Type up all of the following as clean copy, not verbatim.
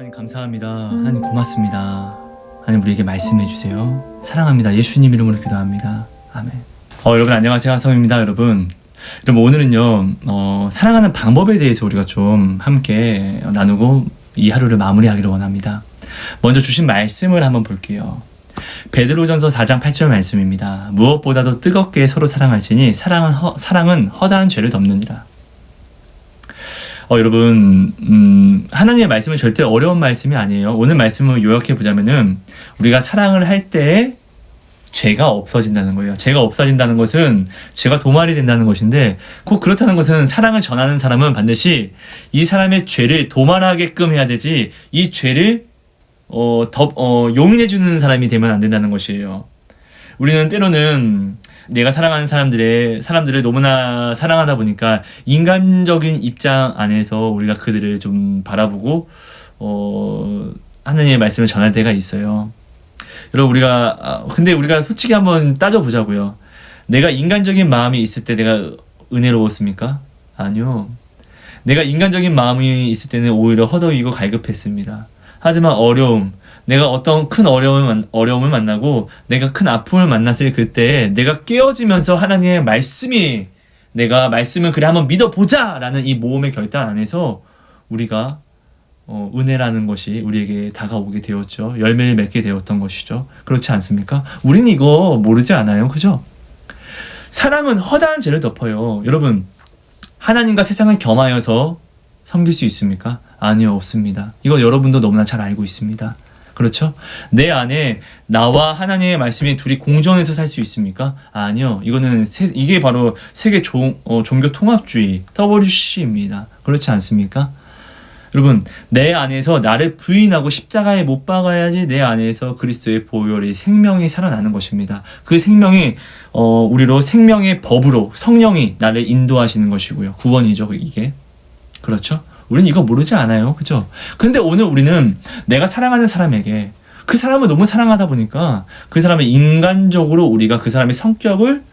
하나님 감사합니다. 하나님 고맙습니다. 하나님 우리에게 말씀해 주세요. 사랑합니다. 예수님 이름으로 기도합니다. 아멘. 여러분 안녕하세요. 하성입니다. 여러분 오늘은요 사랑하는 방법에 대해서 우리가 좀 함께 나누고 이 하루를 마무리하기를 원합니다. 먼저 주신 말씀을 한번 볼게요. 베드로전서 4장 8절 말씀입니다. 무엇보다도 뜨겁게 서로 사랑하시니 사랑은 허다한 죄를 덮느니라. 여러분 하나님의 말씀은 절대 어려운 말씀이 아니에요. 오늘 말씀을 요약해 보자면은 우리가 사랑을 할 때 죄가 없어진다는 거예요. 죄가 없어진다는 것은 죄가 도말이 된다는 것인데, 꼭 그렇다는 것은 사랑을 전하는 사람은 반드시 이 사람의 죄를 도말하게끔 해야 되지, 이 죄를 용인해 주는 사람이 되면 안 된다는 것이에요. 우리는 때로는 내가 사랑하는 사람들을 너무나 사랑하다 보니까 인간적인 입장 안에서 우리가 그들을 좀 바라보고 하나님의 말씀을 전할 때가 있어요. 여러분 근데 우리가 솔직히 한번 따져보자고요. 내가 인간적인 마음이 있을 때 내가 은혜로웠습니까? 아니요. 내가 인간적인 마음이 있을 때는 오히려 허덕이고 갈급했습니다. 하지만 내가 어떤 큰 어려움을 만나고 내가 큰 아픔을 만났을 그때 내가 깨어지면서 하나님의 말씀을 그래 한번 믿어보자 라는 이 모험의 결단 안에서 우리가 은혜라는 것이 우리에게 다가오게 되었죠. 열매를 맺게 되었던 것이죠. 그렇지 않습니까? 우리는 이거 모르지 않아요. 그죠? 사랑은 허다한 죄를 덮어요. 여러분, 하나님과 세상을 겸하여서 섬길 수 있습니까? 아니요, 없습니다. 이거 여러분도 너무나 잘 알고 있습니다. 그렇죠? 내 안에 나와 하나님의 말씀이 둘이 공존해서 살 수 있습니까? 아니요. 이게 바로 세계 종교 통합주의, WC입니다. 그렇지 않습니까? 여러분, 내 안에서 나를 부인하고 십자가에 못 박아야지 내 안에서 그리스도의 보혈이 생명이 살아나는 것입니다. 그 생명이 우리로 생명의 법으로 성령이 나를 인도하시는 것이고요. 구원이죠, 이게. 그렇죠? 우리는 이거 모르지 않아요. 그죠? 근데 오늘 우리는 내가 사랑하는 사람에게 그 사람을 너무 사랑하다 보니까 그 사람의 인간적으로 우리가 그 사람의 성격을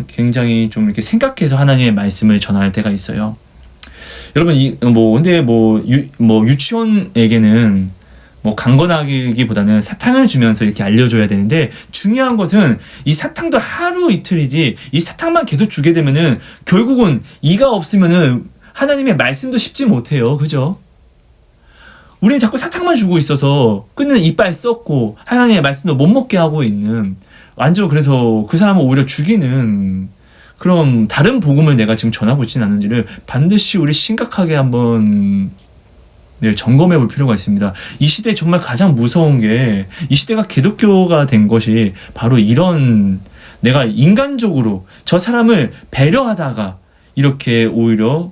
굉장히 좀 이렇게 생각해서 하나님의 말씀을 전할 때가 있어요. 여러분, 근데 유치원에게는 강건하기보다는 사탕을 주면서 이렇게 알려줘야 되는데, 중요한 것은 이 사탕도 하루 이틀이지, 이 사탕만 계속 주게 되면은 결국은 이가 없으면은 하나님의 말씀도 씹지 못해요. 그죠? 우리는 자꾸 사탕만 주고 있어서 끝내는 이빨 썩고 하나님의 말씀도 못 먹게 하고 있는, 완전 그래서 그 사람을 오히려 죽이는 그럼 다른 복음을 내가 지금 전하고 있지는 않은지를 반드시 우리 심각하게 한번 점검해 볼 필요가 있습니다. 이 시대에 정말 가장 무서운 게, 이 시대가 기독교가 된 것이 바로 이런, 내가 인간적으로 저 사람을 배려하다가 이렇게 오히려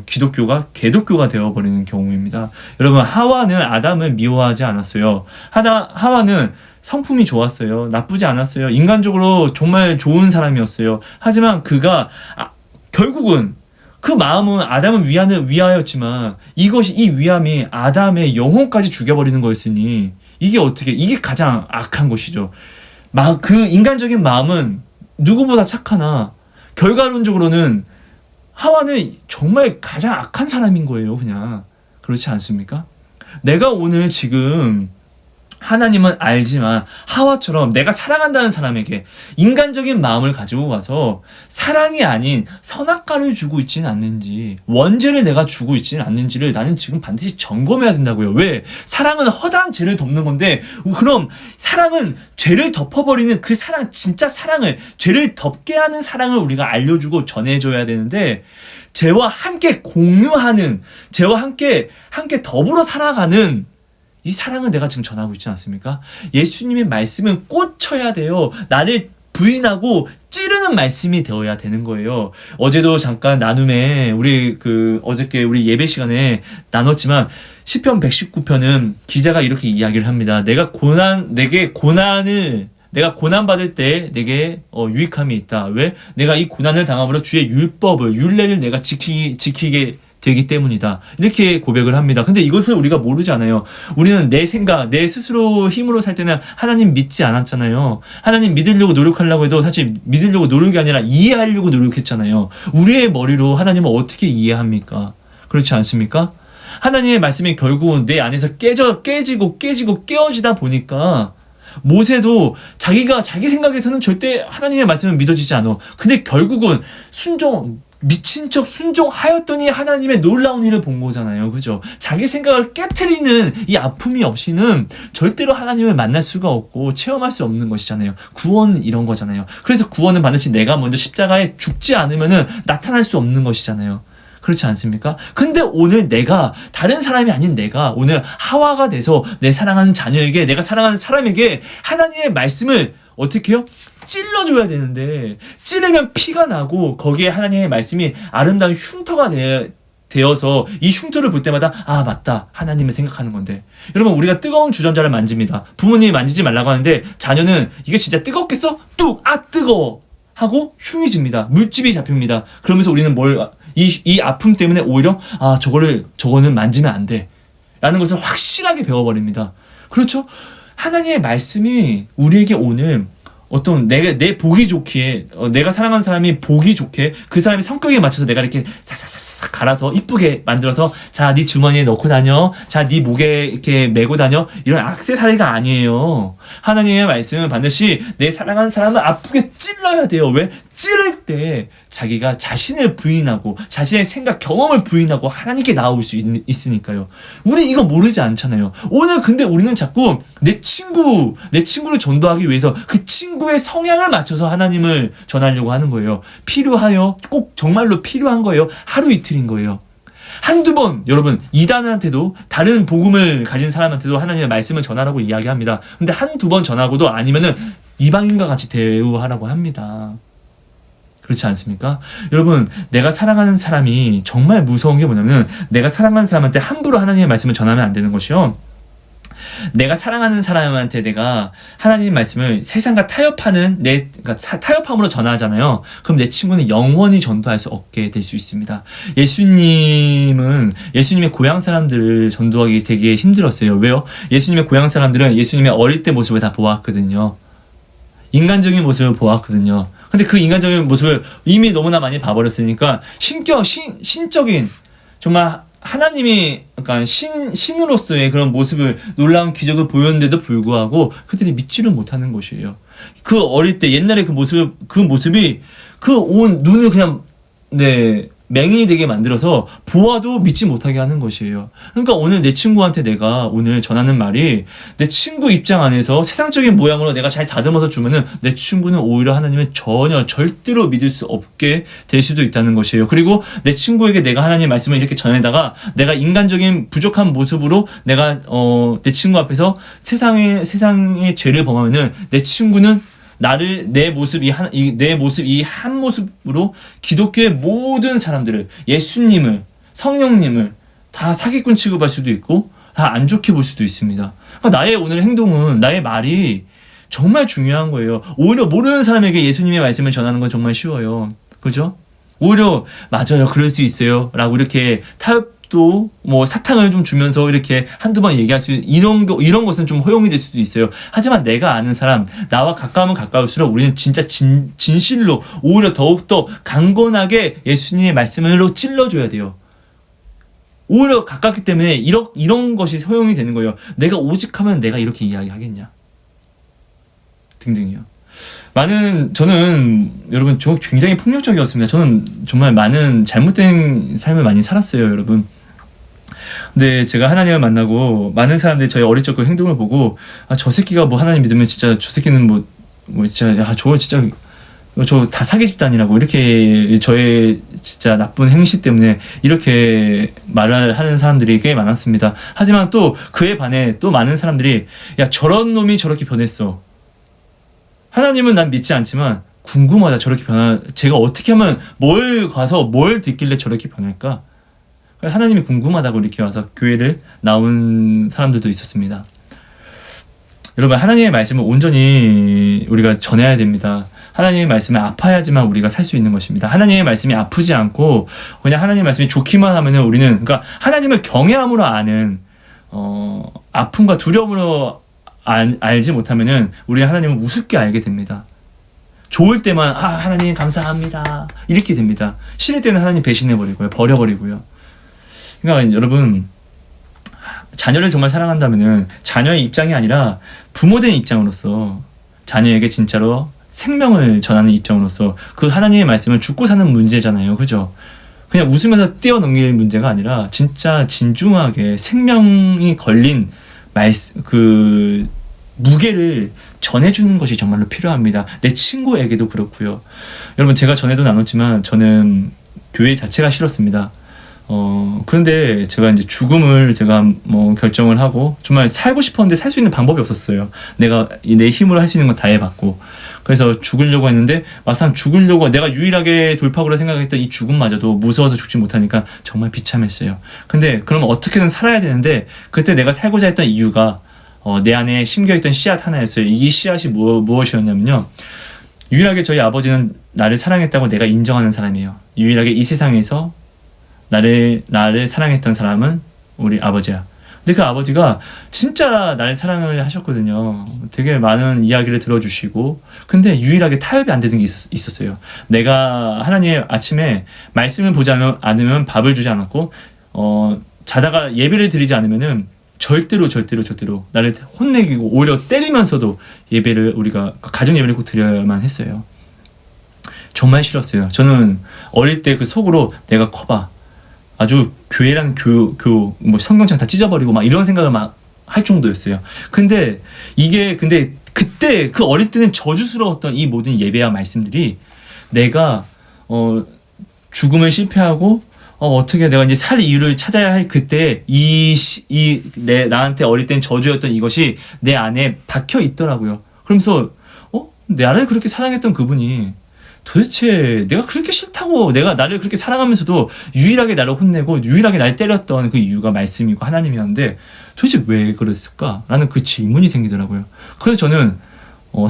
기독교가 개독교가 되어버리는 경우입니다. 여러분, 하와는 아담을 미워하지 않았어요. 하와는 성품이 좋았어요. 나쁘지 않았어요. 인간적으로 정말 좋은 사람이었어요. 하지만 그가 결국은 그 마음은 아담을 위하였지만 이 위함이 아담의 영혼까지 죽여버리는 거였으니 이게 가장 악한 것이죠. 그 인간적인 마음은 누구보다 착하나 결과론적으로는 하와는 정말 가장 악한 사람인 거예요. 그냥 그렇지 않습니까? 내가 오늘 지금 하나님은 알지만 하와처럼 내가 사랑한다는 사람에게 인간적인 마음을 가지고 가서 사랑이 아닌 선악과를 주고 있지는 않는지, 원죄를 내가 주고 있지는 않는지를 나는 지금 반드시 점검해야 된다고요. 왜? 사랑은 허다한 죄를 덮는 건데, 그럼 사랑은 죄를 덮어버리는 그 사랑, 진짜 사랑을, 죄를 덮게 하는 사랑을 우리가 알려주고 전해줘야 되는데, 죄와 함께 공유하는, 죄와 함께 더불어 살아가는 이 사랑은 내가 지금 전하고 있지 않습니까? 예수님의 말씀은 꽂혀야 돼요. 나를 부인하고 찌르는 말씀이 되어야 되는 거예요. 어제도 잠깐 나눔에 어저께 우리 예배 시간에 나눴지만 시편 119편은 기자가 이렇게 이야기를 합니다. 내가 고난받을 때 내게 유익함이 있다. 왜? 내가 이 고난을 당함으로 주의 율례를 내가 지키게 되기 때문이다. 이렇게 고백을 합니다. 근데 이것을 우리가 모르잖아요. 우리는 내 생각, 내 스스로 힘으로 살 때는 하나님 믿지 않았잖아요. 하나님 믿으려고 노력하려고 해도 사실 믿으려고 노력이 아니라 이해하려고 노력했잖아요. 우리의 머리로 하나님을 어떻게 이해합니까? 그렇지 않습니까? 하나님의 말씀이 결국은 내 안에서 깨지고 깨어지다 보니까 모세도 자기가 자기 생각에서는 절대 하나님의 말씀을 믿어지지 않아. 근데 결국은 미친 척 순종하였더니 하나님의 놀라운 일을 본 거잖아요. 그죠? 자기 생각을 깨트리는 이 아픔이 없이는 절대로 하나님을 만날 수가 없고 체험할 수 없는 것이잖아요. 구원은 이런 거잖아요. 그래서 구원은 반드시 내가 먼저 십자가에 죽지 않으면은 나타날 수 없는 것이잖아요. 그렇지 않습니까? 근데 오늘 내가, 다른 사람이 아닌 내가 오늘 하와가 돼서 내 사랑하는 자녀에게, 내가 사랑하는 사람에게 하나님의 말씀을 어떻게 해요? 찔러줘야 되는데, 찌르면 피가 나고 거기에 하나님의 말씀이 아름다운 흉터가 되어서 이 흉터를 볼 때마다 아 맞다, 하나님을 생각하는 건데. 여러분, 우리가 뜨거운 주전자를 만집니다. 부모님이 만지지 말라고 하는데 자녀는 이게 진짜 뜨겁겠어? 뜨거워 하고 흉이 집니다. 물집이 잡힙니다. 그러면서 우리는 이 아픔 때문에 오히려 저거는 만지면 안 돼 라는 것을 확실하게 배워버립니다. 그렇죠? 하나님의 말씀이 우리에게 오늘 어떤 내 보기 좋기에, 내가 사랑하는 사람이 보기 좋게 그 사람의 성격에 맞춰서 내가 이렇게 싹싹싹 갈아서 이쁘게 만들어서 자, 네 주머니에 넣고 다녀, 자, 네 목에 이렇게 메고 다녀, 이런 액세서리가 아니에요. 하나님의 말씀은 반드시 내 사랑하는 사람을 아프게 찔러야 돼요. 왜? 찌를 때 자기가 자신을 부인하고 자신의 생각, 경험을 부인하고 하나님께 나올 수 있으니까요. 우리 이거 모르지 않잖아요. 오늘 근데 우리는 자꾸 내 친구를 전도하기 위해서 그 친구의 성향을 맞춰서 하나님을 전하려고 하는 거예요. 필요하여, 꼭 정말로 필요한 거예요. 하루 이틀인 거예요. 한두 번, 여러분, 이단한테도, 다른 복음을 가진 사람한테도 하나님의 말씀을 전하라고 이야기합니다. 근데 한두 번 전하고도 아니면은 이방인과 같이 대우하라고 합니다. 그렇지 않습니까? 여러분, 내가 사랑하는 사람이 정말 무서운 게 뭐냐면, 내가 사랑하는 사람한테 함부로 하나님의 말씀을 전하면 안 되는 것이요. 내가 사랑하는 사람한테 내가 하나님의 말씀을 세상과 타협하는 그러니까 타협함으로 전하잖아요. 그럼 내 친구는 영원히 전도할 수 없게 될 수 있습니다. 예수님의 고향 사람들을 전도하기 되게 힘들었어요. 왜요? 예수님의 고향 사람들은 예수님의 어릴 때 모습을 다 보았거든요. 인간적인 모습을 보았거든요. 근데 그 인간적인 모습을 이미 너무나 많이 봐버렸으니까 신적인, 정말 하나님이 약간 신으로서의 그런 모습을, 놀라운 기적을 보였는데도 불구하고 그들이 믿지를 못하는 것이에요. 그 어릴 때 옛날에 그 모습이 온 눈을 그냥 맹인이 되게 만들어서 보아도 믿지 못하게 하는 것이에요. 그러니까 오늘 내 친구한테 내가 오늘 전하는 말이, 내 친구 입장 안에서 세상적인 모양으로 내가 잘 다듬어서 주면은 내 친구는 오히려 하나님을 절대로 믿을 수 없게 될 수도 있다는 것이에요. 그리고 내 친구에게 내가 하나님의 말씀을 이렇게 전해다가 내가 인간적인 부족한 모습으로 내가 내 친구 앞에서 세상의 죄를 범하면은 내 친구는 내 모습 이 한 모습으로 기독교의 모든 사람들을, 예수님을, 성령님을 다 사기꾼 취급할 수도 있고 다 안 좋게 볼 수도 있습니다. 그러니까 나의 오늘 행동은, 나의 말이 정말 중요한 거예요. 오히려 모르는 사람에게 예수님의 말씀을 전하는 건 정말 쉬워요. 그죠? 오히려 맞아요, 그럴 수 있어요 라고 이렇게 타협도 사탕을 좀 주면서 이렇게 한두 번 얘기할 수 있는 이런 것은 좀 허용이 될 수도 있어요. 하지만 내가 아는 사람, 나와 가까우면 가까울수록 우리는 진짜 진실로 오히려 더욱더 강건하게 예수님의 말씀으로 찔러줘야 돼요. 오히려 가깝기 때문에 이런 것이 허용이 되는 거예요. 내가 오직하면 내가 이렇게 이야기하겠냐 등등이요. 저는 여러분, 저 굉장히 폭력적이었습니다. 저는 정말 많은 잘못된 삶을 많이 살았어요, 여러분. 근데 제가 하나님을 만나고 많은 사람들이 저의 어릴 적 그 행동을 보고, 저 새끼가 하나님 믿으면 진짜 저 새끼는 진짜 저 다 사기 집단이라고, 이렇게 저의 진짜 나쁜 행실 때문에 이렇게 말을 하는 사람들이 꽤 많았습니다. 하지만 또 그에 반해 또 많은 사람들이, 야, 저런 놈이 저렇게 변했어. 하나님은 난 믿지 않지만 궁금하다, 저렇게 제가 어떻게 하면 뭘 듣길래 저렇게 변할까? 하나님이 궁금하다고 이렇게 와서 교회를 나온 사람들도 있었습니다. 여러분, 하나님의 말씀을 온전히 우리가 전해야 됩니다. 하나님의 말씀을 아파야지만 우리가 살 수 있는 것입니다. 하나님의 말씀이 아프지 않고 그냥 하나님의 말씀이 좋기만 하면은 우리는, 그러니까 하나님을 경외함으로 아는, 아픔과 두려움으로 알지 못하면은 우리 하나님을 우습게 알게 됩니다. 좋을 때만 하나님 감사합니다 이렇게 됩니다. 싫을 때는 하나님 배신해버리고요, 버려버리고요. 그러니까 여러분, 자녀를 정말 사랑한다면은 자녀의 입장이 아니라 부모된 입장으로서 자녀에게 진짜로 생명을 전하는 입장으로서 그 하나님의 말씀을 죽고 사는 문제잖아요. 그죠? 그냥 웃으면서 뛰어넘길 문제가 아니라 진짜 진중하게 생명이 걸린 그 무게를 전해주는 것이 정말로 필요합니다. 내 친구에게도 그렇고요. 여러분, 제가 전에도 나눴지만 저는 교회 자체가 싫었습니다. 그런데 제가 이제 죽음을 제가 뭐 결정을 하고 정말 살고 싶었는데 살 수 있는 방법이 없었어요. 내가 내 힘으로 할 수 있는 건 다 해봤고. 그래서 죽으려고 했는데 막상 죽으려고 내가 유일하게 돌파구로 생각했던 이 죽음마저도 무서워서 죽지 못하니까 정말 비참했어요. 근데 그럼 어떻게든 살아야 되는데 그때 내가 살고자 했던 이유가 내 안에 심겨있던 씨앗 하나였어요. 이 씨앗이 무엇이었냐면요. 유일하게 저희 아버지는 나를 사랑했다고 내가 인정하는 사람이에요. 유일하게 이 세상에서 나를 사랑했던 사람은 우리 아버지야. 근데 그 아버지가 진짜 나를 사랑을 하셨거든요. 되게 많은 이야기를 들어주시고, 근데 유일하게 타협이 안 되는 게 있었어요. 내가 하나님의 아침에 말씀을 보지 않으면 밥을 주지 않았고, 자다가 예배를 드리지 않으면은 절대로 나를 혼내기고 오히려 때리면서도 예배를 우리가 가정 예배를 꼭 드려야만 했어요. 정말 싫었어요. 저는 어릴 때 그 속으로 내가 커봐. 아주 교회랑 뭐 성경책 다 찢어버리고 막 이런 생각을 막 할 정도였어요. 근데 그때 그 어릴 때는 저주스러웠던 이 모든 예배와 말씀들이 내가 죽음을 실패하고 어떻게 내가 이제 살 이유를 찾아야 할 그때 나한테 어릴 땐 저주였던 이것이 내 안에 박혀 있더라고요. 그러면서 나를 그렇게 사랑했던 그분이 도대체 내가 그렇게 싫다고 내가 나를 그렇게 사랑하면서도 유일하게 나를 혼내고 유일하게 날 때렸던 그 이유가 말씀이고 하나님이었는데 도대체 왜 그랬을까? 라는 그 질문이 생기더라고요. 그래서 저는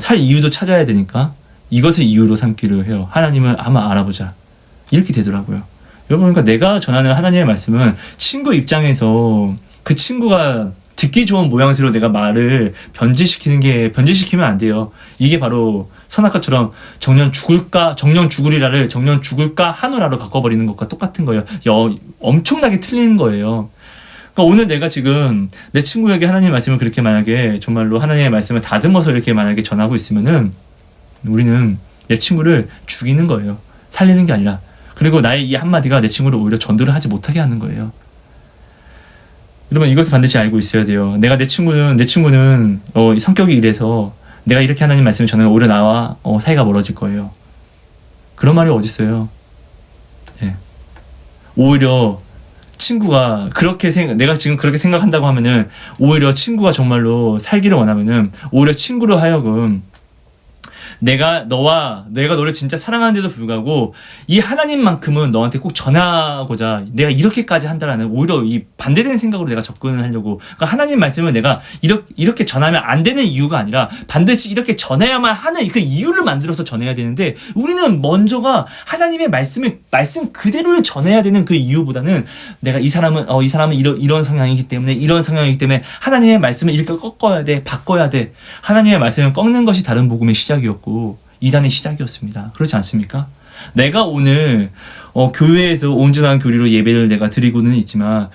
살 이유도 찾아야 되니까 이것을 이유로 삼기를 해요. 하나님을 한번 알아보자. 이렇게 되더라고요. 여러분, 그러니까 내가 전하는 하나님의 말씀은 친구 입장에서 그 친구가 듣기 좋은 모양새로 내가 말을 변질시키면 안 돼요. 이게 바로 선악과처럼 정년 죽으리라를 정년 죽을까 하노라로 바꿔버리는 것과 똑같은 거예요. 엄청나게 틀린 거예요. 그러니까 오늘 내가 지금 내 친구에게 하나님의 말씀을 그렇게 만약에 정말로 하나님의 말씀을 다듬어서 이렇게 만약에 전하고 있으면은 우리는 내 친구를 죽이는 거예요. 살리는 게 아니라. 그리고 나의 이 한마디가 내 친구를 오히려 전도를 하지 못하게 하는 거예요. 여러분, 이것을 반드시 알고 있어야 돼요. 내 친구는 성격이 이래서 내가 이렇게 하나님 말씀을 전하면 오히려 나와 사이가 멀어질 거예요. 그런 말이 어딨어요. 네. 오히려 친구가 내가 지금 그렇게 생각한다고 하면은 오히려 친구가 정말로 살기를 원하면은 오히려 친구로 하여금 내가 너를 진짜 사랑하는데도 불구하고 이 하나님만큼은 너한테 꼭 전하고자 내가 이렇게까지 한다라는 오히려 이 반대되는 생각으로 내가 접근을 하려고. 그러니까 하나님 말씀을 내가 이렇게 전하면 안 되는 이유가 아니라 반드시 이렇게 전해야만 하는 그 이유를 만들어서 전해야 되는데 우리는 먼저가 하나님의 말씀 그대로를 전해야 되는 그 이유보다는 내가 이 사람은 이런 성향이기 때문에 하나님의 말씀을 이렇게 바꿔야 돼. 하나님의 말씀을 꺾는 것이 다른 복음의 시작이었고 이단의 시작이었습니다. 그렇지 않습니까? 내가 오늘 교회에서 온전한 교리로 예배를 내가 드리고는 있지만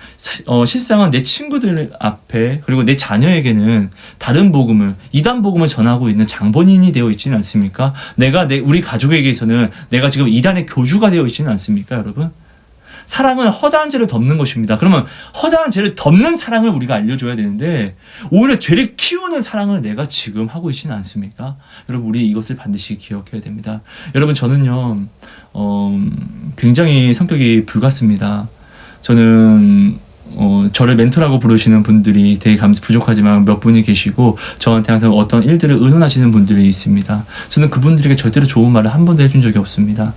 실상은 내 친구들 앞에 그리고 내 자녀에게는 다른 복음을 이단 복음을 전하고 있는 장본인이 되어 있지는 않습니까? 우리 가족에게서는 내가 지금 이단의 교주가 되어 있지는 않습니까, 여러분? 사랑은 허다한 죄를 덮는 것입니다. 그러면 허다한 죄를 덮는 사랑을 우리가 알려줘야 되는데 오히려 죄를 키우는 사랑을 내가 지금 하고 있지는 않습니까? 여러분, 우리 이것을 반드시 기억해야 됩니다. 여러분, 저는요 굉장히 성격이 불같습니다. 저는 저를 멘토라고 부르시는 분들이 되게 부족하지만 몇 분이 계시고 저한테 항상 어떤 일들을 의논하시는 분들이 있습니다. 저는 그분들에게 절대로 좋은 말을 한 번도 해준 적이 없습니다.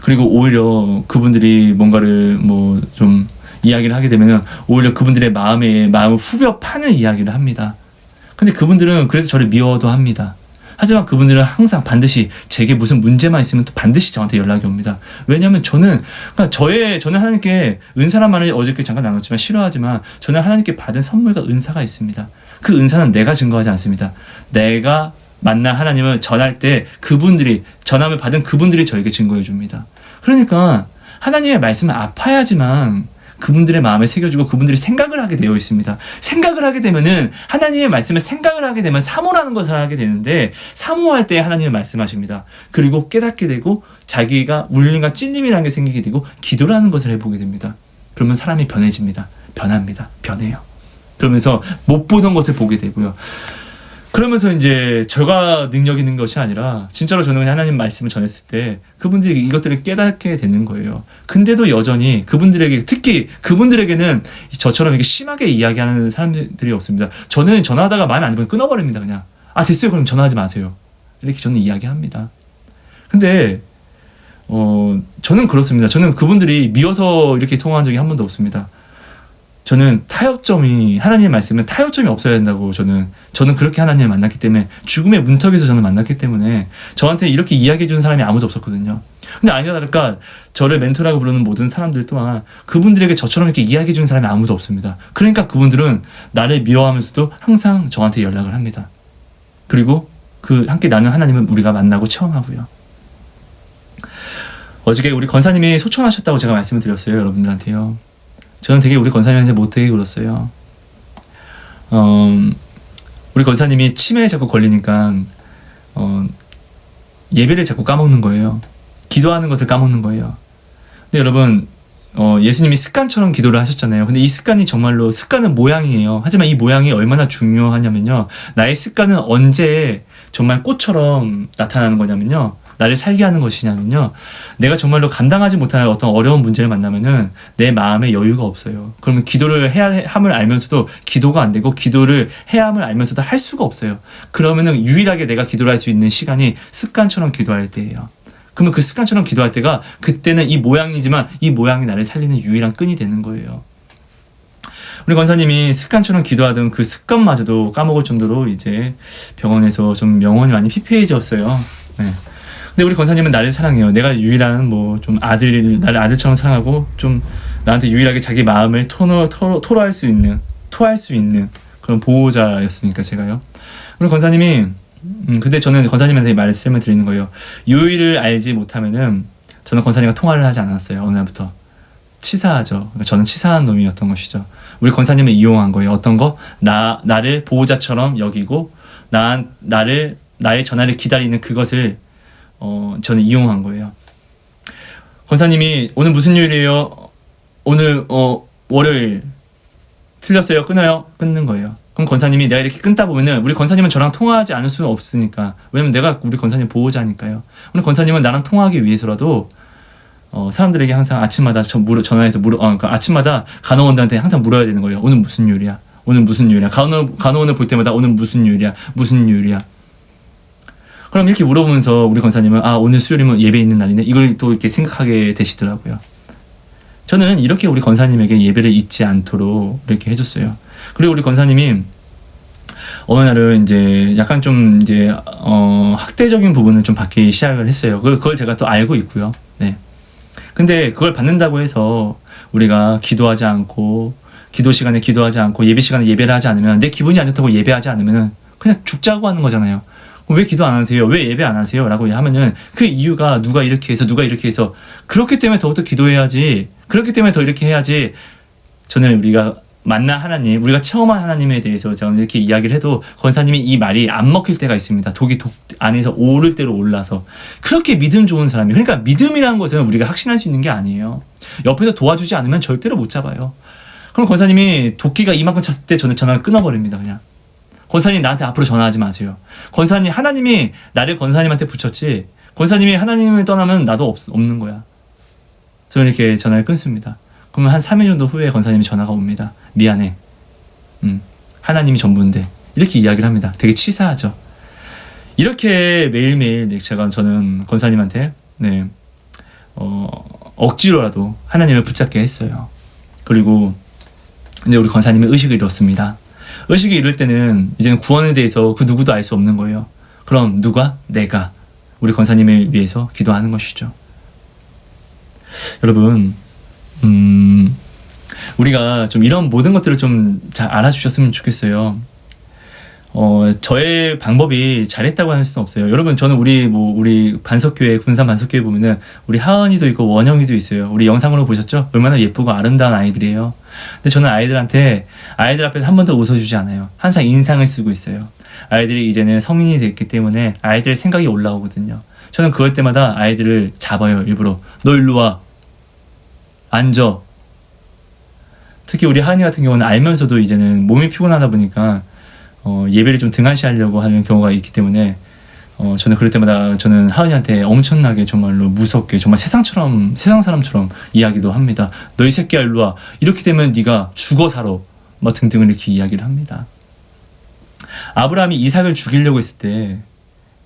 그리고 오히려 그분들이 뭔가를 좀 이야기를 하게 되면 오히려 그분들의 마음을 후벼 파는 이야기를 합니다. 근데 그분들은 그래서 저를 미워도 합니다. 하지만 그분들은 항상 반드시 제게 무슨 문제만 있으면 또 반드시 저한테 연락이 옵니다. 왜냐하면 저는 하나님께 은사란 말을 어저께 잠깐 나눴지만 싫어하지만 저는 하나님께 받은 선물과 은사가 있습니다. 그 은사는 내가 증거하지 않습니다. 내가 만난 하나님을 전할 때 전함을 받은 그분들이 저에게 증거해 줍니다. 그러니까 하나님의 말씀은 아파야지만 그분들의 마음에 새겨주고 그분들이 생각을 하게 되어 있습니다. 생각을 하게 되면은 하나님의 말씀을 생각을 하게 되면 사모라는 것을 하게 되는데 사모할 때 하나님은 말씀하십니다. 그리고 깨닫게 되고 자기가 울림과 찔림이라는 게 생기게 되고 기도라는 것을 해보게 됩니다. 그러면 사람이 변해집니다. 변합니다. 변해요. 그러면서 못 보던 것을 보게 되고요. 그러면서 이제 제가 능력 있는 것이 아니라 진짜로 저는 하나님 말씀을 전했을 때 그분들이 이것들을 깨닫게 되는 거예요. 근데도 여전히 그분들에게, 특히 그분들에게는 저처럼 이렇게 심하게 이야기하는 사람들이 없습니다. 저는 전화하다가 마음에 안 들면 끊어버립니다. 그냥 됐어요, 그럼 전화하지 마세요, 이렇게 저는 이야기합니다. 근데 저는 그렇습니다. 저는 그분들이 미워서 이렇게 통화한 적이 한 번도 없습니다. 저는 타협점이, 하나님의 말씀은 타협점이 없어야 된다고 저는 그렇게 하나님을 만났기 때문에, 죽음의 문턱에서 저는 만났기 때문에 저한테 이렇게 이야기해 주는 사람이 아무도 없었거든요. 근데 아니나 다를까 저를 멘토라고 부르는 모든 사람들 또한 그분들에게 저처럼 이렇게 이야기해 주는 사람이 아무도 없습니다. 그러니까 그분들은 나를 미워하면서도 항상 저한테 연락을 합니다. 그리고 그 함께 나눈 하나님을 우리가 만나고 체험하고요. 어저께 우리 권사님이 소천하셨다고 제가 말씀을 드렸어요, 여러분들한테요. 저는 되게 우리 권사님한테 못되게 굴었어요. 우리 권사님이 치매에 자꾸 걸리니까 예배를 자꾸 까먹는 거예요. 기도하는 것을 까먹는 거예요. 근데 여러분, 예수님이 습관처럼 기도를 하셨잖아요. 근데 이 습관이 정말로, 습관은 모양이에요. 하지만 이 모양이 얼마나 중요하냐면요, 나의 습관은 언제 정말 꽃처럼 나타나는 거냐면요, 나를 살게 하는 것이냐면요, 내가 정말로 감당하지 못할 어떤 어려운 문제를 만나면은 내 마음에 여유가 없어요. 그러면 기도를 해야 함을 알면서도 기도가 안 되고, 기도를 해야 함을 알면서도 할 수가 없어요. 그러면은 유일하게 내가 기도를 할 수 있는 시간이 습관처럼 기도할 때예요. 그러면 그 습관처럼 기도할 때가, 그때는 이 모양이지만 이 모양이 나를 살리는 유일한 끈이 되는 거예요. 우리 권사님이 습관처럼 기도하던 그 습관마저도 까먹을 정도로 이제 병원에서 좀 영혼이 많이 피폐해졌어요. 네. 근데 우리 권사님은 나를 사랑해요. 내가 유일한 나를 아들처럼 사랑하고, 좀 나한테 유일하게 자기 마음을 토로할 수 있는, 토할 수 있는 그런 보호자였으니까 제가요. 우리 권사님이 근데 저는 권사님한테 말씀을 드리는 거예요. 요일을 알지 못하면은 저는 권사님과 통화를 하지 않았어요. 어느 날부터. 치사하죠. 그러니까 저는 치사한 놈이었던 것이죠. 우리 권사님을 이용한 거예요. 어떤 거? 나를 보호자처럼 여기고 나의 전화를 기다리는 그것을 저는 이용한 거예요. 권사님이 오늘 무슨 요일이에요? 오늘 월요일. 틀렸어요? 끊어요? 끊는 거예요. 그럼 권사님이 내가 이렇게 끊다 보면은, 우리 권사님은 저랑 통화하지 않을 수는 없으니까, 왜냐면 내가 우리 권사님 보호자니까요. 우리 권사님은 나랑 통화하기 위해서라도 사람들에게 항상 아침마다 전화해서 그러니까 아침마다 간호원들한테 항상 물어야 되는 거예요. 오늘 무슨 요일이야? 오늘 무슨 요일이야? 간호원을 볼 때마다 오늘 무슨 요일이야? 무슨 요일이야? 그럼 이렇게 물어보면서 우리 권사님은 오늘 수요일이면 예배 있는 날이네, 이걸 또 이렇게 생각하게 되시더라고요. 저는 이렇게 우리 권사님에게 예배를 잊지 않도록 이렇게 해줬어요. 그리고 우리 권사님이 어느 날은 이제 약간 좀 이제 학대적인 부분을 좀 받기 시작을 했어요. 그걸 제가 또 알고 있고요. 네. 근데 그걸 받는다고 해서 우리가 기도하지 않고, 기도 시간에 기도하지 않고, 예배 시간에 예배를 하지 않으면, 내 기분이 안 좋다고 예배하지 않으면 그냥 죽자고 하는 거잖아요. 왜 기도 안 하세요? 왜 예배 안 하세요? 라고 하면은 그 이유가 누가 이렇게 해서 그렇기 때문에 더욱더 기도해야지, 그렇기 때문에 더 이렇게 해야지. 저는 우리가 만난 하나님, 우리가 체험한 하나님에 대해서 저는 이렇게 이야기를 해도 권사님이 이 말이 안 먹힐 때가 있습니다. 독이 안에서 오를 대로 올라서. 그렇게 믿음 좋은 사람이, 그러니까 믿음이라는 것은 우리가 확신할 수 있는 게 아니에요. 옆에서 도와주지 않으면 절대로 못 잡아요. 그럼 권사님이 도끼가 이만큼 찼을 때 저는 전화를 끊어버립니다. 그냥 권사님 나한테 앞으로 전화하지 마세요. 권사님, 하나님이 나를 권사님한테 붙였지, 권사님이 하나님을 떠나면 나도 없는 거야. 저는 이렇게 전화를 끊습니다. 그러면 한 3일 정도 후에 권사님이 전화가 옵니다. 미안해. 하나님이 전부인데. 이렇게 이야기를 합니다. 되게 치사하죠. 이렇게 매일매일 저는 권사님한테 억지로라도 하나님을 붙잡게 했어요. 그리고 이제 우리 권사님이 의식을 잃었습니다. 의식을 잃을 때는 이제는 구원에 대해서 그 누구도 알 수 없는 거예요. 그럼 누가? 내가 우리 권사님을 위해서 기도하는 것이죠. 여러분, 우리가 좀 이런 모든 것들을 좀 잘 알아주셨으면 좋겠어요. 저의 방법이 잘했다고 할 수는 없어요. 여러분, 저는 우리 반석교회, 군산 반석교회 보면은 우리 하은이도 있고 원영이도 있어요. 우리 영상으로 보셨죠? 얼마나 예쁘고 아름다운 아이들이에요. 근데 저는 아이들 앞에서 한 번도 웃어주지 않아요. 항상 인상을 쓰고 있어요. 아이들이 이제는 성인이 됐기 때문에 아이들의 생각이 올라오거든요. 저는 그럴 때마다 아이들을 잡아요. 일부러. 너 일로 와. 앉아. 특히 우리 하은이 같은 경우는 알면서도 이제는 몸이 피곤하다 보니까 예배를 좀 등한시하려고 하는 경우가 있기 때문에 저는 그럴 때마다 저는 하은이한테 엄청나게 정말로 무섭게 정말 세상 사람처럼 이야기도 합니다. 너 이 새끼야 일로 와. 이렇게 되면 네가 죽어 살아. 뭐 등등을 이렇게 이야기를 합니다. 아브라함이 이삭을 죽이려고 했을 때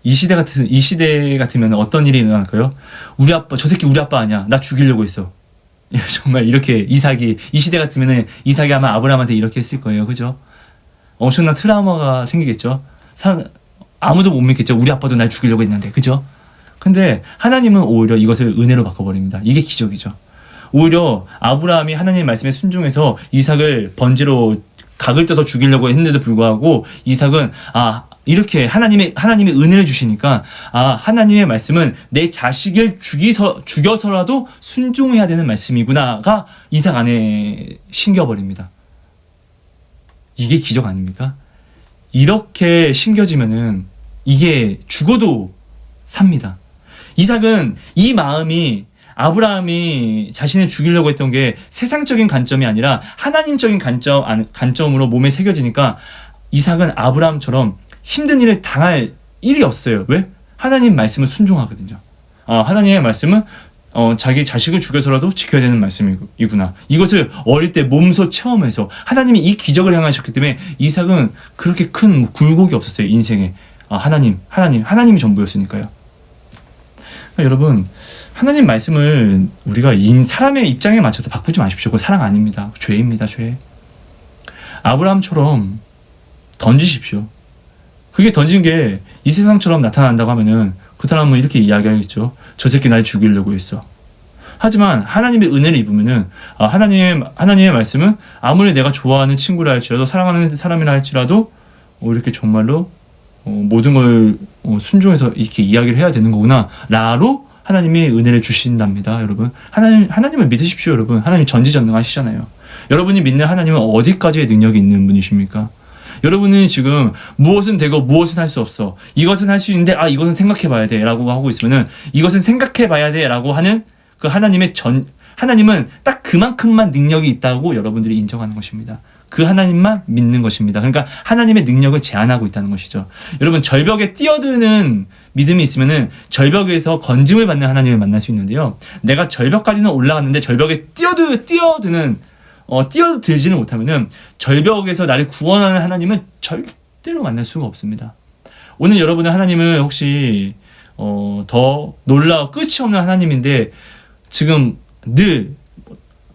이 시대 같으면 어떤 일이 일어날까요? 우리 아빠, 저 새끼 우리 아빠 아니야. 나 죽이려고 했어. 정말 이렇게 이 시대 같으면 이삭이 아마 아브라함한테 이렇게 했을 거예요. 그죠? 엄청난 트라우마가 생기겠죠. 아무도 못 믿겠죠. 우리 아빠도 날 죽이려고 했는데. 그죠? 근데 하나님은 오히려 이것을 은혜로 바꿔버립니다. 이게 기적이죠. 오히려 아브라함이 하나님의 말씀에 순종해서 이삭을 번지로 각을 떠서 죽이려고 했는데도 불구하고 이삭은 이렇게 하나님의 은혜를 주시니까 하나님의 말씀은 내 자식을 죽여서라도 순종해야 되는 말씀이구나가 이삭 안에 심겨버립니다. 이게 기적 아닙니까? 이렇게 심겨지면은 이게 죽어도 삽니다. 이삭은 이 마음이 아브라함이 자신을 죽이려고 했던 게 세상적인 관점이 아니라 하나님적인 관점으로 몸에 새겨지니까 이삭은 아브라함처럼 힘든 일을 당할 일이 없어요. 왜? 하나님 말씀을 순종하거든요. 하나님의 말씀은 자기 자식을 죽여서라도 지켜야 되는 말씀이구나. 이것을 어릴 때 몸소 체험해서 하나님이 이 기적을 행하셨기 때문에 이삭은 그렇게 큰 굴곡이 없었어요. 인생에. 하나님이 전부였으니까요. 그러니까 여러분, 하나님 말씀을 우리가 사람의 입장에 맞춰서 바꾸지 마십시오. 그건 사랑 아닙니다. 죄입니다. 죄. 아브라함처럼 던지십시오. 그게 던진 게 이 세상처럼 나타난다고 하면은 그 사람은 이렇게 이야기하겠죠. 저 새끼 날 죽이려고 했어. 하지만 하나님의 은혜를 입으면은 하나님의 말씀은 아무리 내가 좋아하는 친구라 할지라도 사랑하는 사람이라 할지라도 이렇게 정말로 모든 걸 순종해서 이렇게 이야기를 해야 되는 거구나 라로 하나님이 은혜를 주신답니다. 여러분, 하나님을 믿으십시오. 여러분, 하나님 전지전능하시잖아요. 여러분이 믿는 하나님은 어디까지의 능력이 있는 분이십니까? 여러분은 지금 무엇은 되고 무엇은 할 수 없어. 이것은 할 수 있는데 이것은 생각해 봐야 돼 라고 하고 있으면은 이것은 생각해 봐야 돼 라고 하는 그 하나님은 딱 그만큼만 능력이 있다고 여러분들이 인정하는 것입니다. 그 하나님만 믿는 것입니다. 그러니까 하나님의 능력을 제한하고 있다는 것이죠. 여러분, 절벽에 뛰어드는 믿음이 있으면은 절벽에서 건짐을 받는 하나님을 만날 수 있는데요. 내가 절벽까지는 올라갔는데 절벽에 뛰어들지는 못하면은 절벽에서 나를 구원하는 하나님은 절대로 만날 수가 없습니다. 오늘 여러분은 하나님을 혹시 더 놀라워 끝이 없는 하나님인데 지금 늘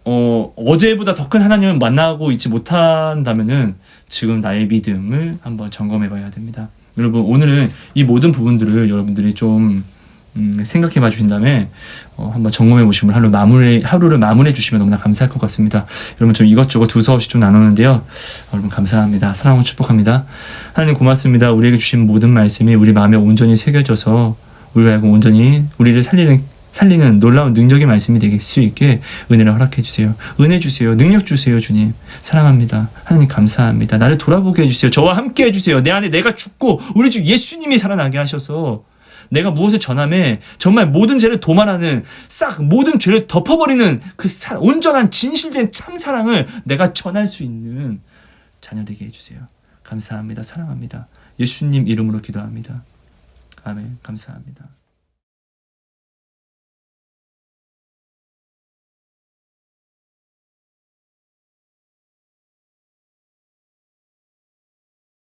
어제보다 더 큰 하나님을 만나고 있지 못한다면은 지금 나의 믿음을 한번 점검해 봐야 됩니다. 여러분, 오늘은 이 모든 부분들을 여러분들이 좀 생각해 봐 주신 다음에 한번 점검해 보시면 하루를 마무리해 주시면 너무나 감사할 것 같습니다. 여러분, 좀 이것저것 두서없이 좀 나누는데요. 여러분, 감사합니다. 사랑하고 축복합니다. 하나님 고맙습니다. 우리에게 주신 모든 말씀이 우리 마음에 온전히 새겨져서 우리가 알고 온전히 우리를 살리는 놀라운 능력의 말씀이 될 수 있게 은혜를 허락해 주세요. 은혜 주세요. 능력 주세요. 주님, 사랑합니다. 하나님 감사합니다. 나를 돌아보게 해주세요. 저와 함께 해주세요. 내 안에 내가 죽고 우리 주 예수님이 살아나게 하셔서 내가 무엇을 전함에 정말 모든 죄를 도말하는 모든 죄를 덮어버리는 그 온전한 진실된 참사랑을 내가 전할 수 있는 자녀 되게 해주세요. 감사합니다. 사랑합니다. 예수님 이름으로 기도합니다. 아멘. 감사합니다.